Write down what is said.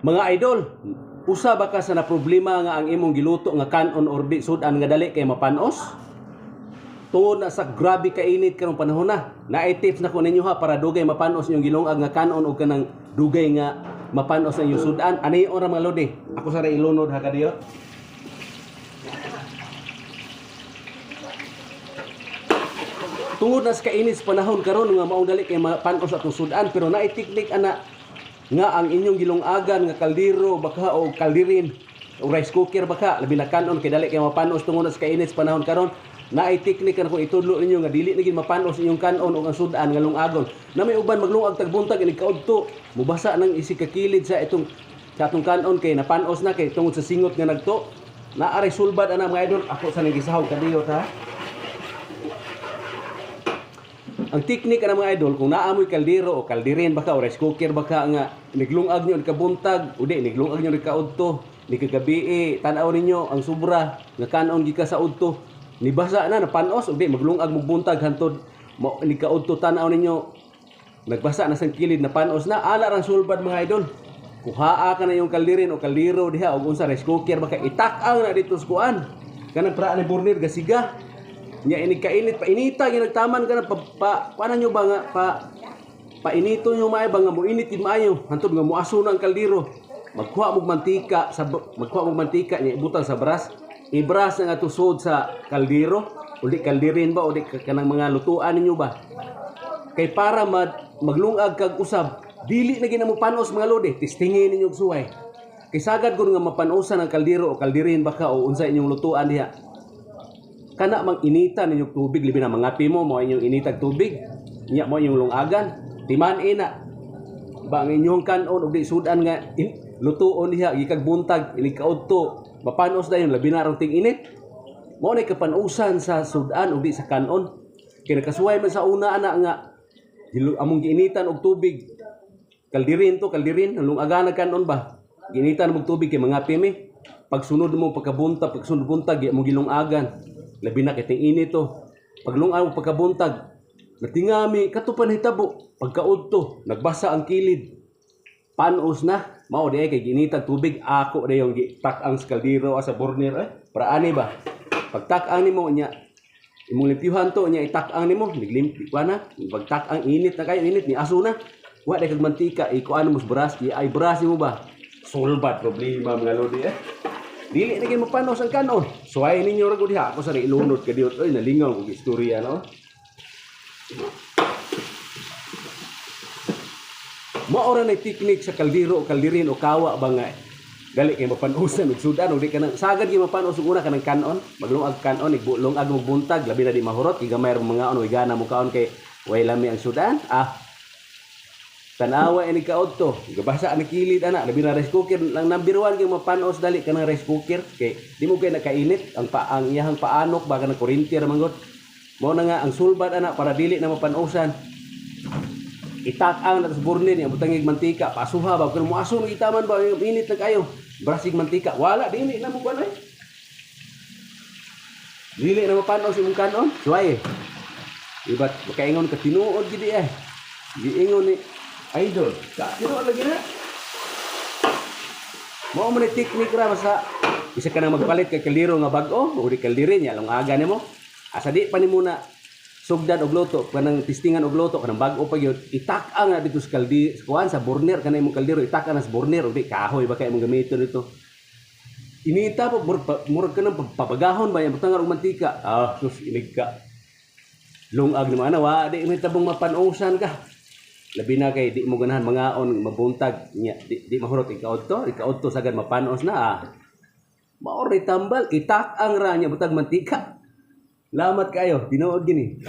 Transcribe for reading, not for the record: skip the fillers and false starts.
Mga idol, usa ba ka sa na problema nga ang imong giluto nga kanon or di sudan nga dali kay mapanos? Tungod na sa grabe ka init karong panahon na. Naay tips na ko ninyo ha para dugay mapanos inyong gilungag nga kanon o kanang dugay nga mapanos ang inyong sudan. Ani ora mga lodi? Ako sa ilunod ha kadiyo. Tungod na sa kainit sa panahon karon nga maong dali kay mapanos atong sudan, pero naay teknik ana nga ang inyong gilungagan nga kaldero baka o kaldirin o rice cooker baka labi na kanon kay dali kay mapanos tungod na sa kainit sa panahon karon. Naay teknik na kung itudlo ninyo nga dili na gid mapanos inyong kanon o ang sudan nga lungagon. Na may uban maglungag tagbuntag ini kaudto, mubasa nang isig ka kilid sa atong kanon kay napanos na kay tungod sa singot nga nagto. Naaray sulbad ana mga idol, ako sa nagisahog kadiyo ta. Ang teknik ana mga idol, kung naamoy kaldero o kaldirin baka o rice cooker baka nga niglungag nyo kabuntag o di niglungag nyo kaudto ni kagabi tan-aw ninyo ang sobra nga kanon gika sa udto nibasa na napanos o di maglungag mo buntag hantod mo ni kaudto tan-aw ninyo nagbasa na sang kilid na panos na ala rang sulbad mga idol. Kuhaa ka na yung kaldirin o kaldero diha o unsa rice cooker baka itak-ang na dito sa kuan kanang pra ni burner gasiga nya ini kainit painita ginagtaman ka na paano nyo ba nga painito nyo maayo ba nga mo init din maayo hantod nga muaso na ang kaldero magkuha mog mantika nya ibutang sa bras ibras nga tusod sa kaldero uli kaldirin ba uli kanang mga lutuan ninyo ba kay para maglungag kag usab dili na ginamo panos mga lodi testingin ninyo suway kay sagad gud nga mapanosan ang kaldero o kaldirin baka o unsa inyong lutuan diha kana mang inita ninyong tubig libi na mga pimo mo inyong initag tubig nya mo inyong lungagan timan ina ba ang inyong kanon ug di sudan nga lutuon diha gikag buntag ini kaudto mapanos dayon labi na rong ting init mo nay kapanusan sa sudan ug di sa kanon kay nakasuway man sa una ana nga among giinitan og tubig kaldirin ang lungagan kanon ba giinitan og tubig kay mga pimi pagsunod mo pagkabunta pagsunod buntag mo gilungagan labi na kiting init to paglungaw pagkabuntag natingami katupan hitabo pagkaudto nagbasa ang kilid panos na mao di ay kay ginitag tubig ako dayon gitak ang kaldero sa burner para ani ba pagtak ang nimo nya imong limpyuhan to nya itak ang nimo niglimpi na pagtak ang init na kayo init ni aso na wa day kag mantika ikuan mo bras ay bras mo ba sulbad problema mga lodi dili na gyud mapanos ang kanon. Suway ninyo ra gud diha ako sa ilunod kadiot oy nalingaw og istorya no. Maora na teknik sa kaldero o kaldirin o kawa ba nga dali kay mapanosan og sudan og di ka nang sagad gyud mapanos og una kanang kanon maglungag kanon igbulong ag buntag labi na di mahurot kay gamay ra mga ano igana mo kaon kay way lami ang sudan tanawa ini kaudto gabasa ang kilid ana labi na rice cooker lang number 1 kay mapanos dali kanang rice cooker kay di mo kay nakainit ang iyahang paanok baka na kuryente ra manggod mao na nga ang sulbad ana para dili na mapanosan itak-ang na sa burner niya butangig mantika pasuha ba kun mo aso ng itaman ba init na kayo brasig mantika wala dili na mo kuan dili na mapanos imong kanon suway ibat makaingon ka tinuod gid giingon ni idol, kaya lagi na. Mo mo ni teknik ra basta isa ka nang magpalit kay kaldero nga bag-o, o di kaldirin ya lungaga nimo. Asa di pa nimo na sugdan og luto, kanang testingan og luto kanang bag-o pa gyud itak-ang na dito sa kaldi, kuan sa burner kanay imong kaldero itak-ang na sa burner o di kahoy ba kay imong gamiton dito. Inita pa murag ka nang papagahon ba yang butangan og mantika. Sus inig ka. Lungag naman ana wa di may tabong mapanusan ka. Labi na kay di mo ganahan mangaon mabuntag nya di mahurot ikaudto sagad mapanos na maoray tambal itak ang ra nya butag mantika lamat kayo tinuod gini